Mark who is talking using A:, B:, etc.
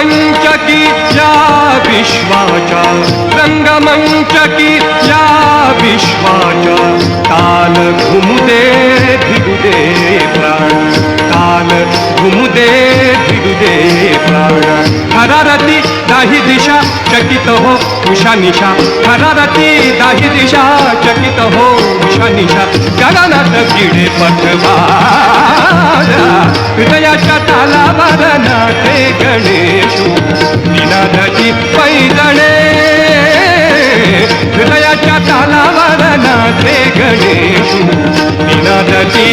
A: रंगमंचकी या विश्वाच्या, रंगमंचकी या विश्वाच्या ताल घुमुदे भिडुदे प्राण, ताल घुमुदे भिडुदे प्राण. थरारती दाही दिशा चकित हो उषा निशा, थरारती दाही दिशा चकित हो उषा निशा. गगनात भिडे पथवारा, हृदयाच्या तालावर नाचे गणेशू, निनादाची पैजणे. हृदयाच्या तालावर नाचे गणेशू, निनादाची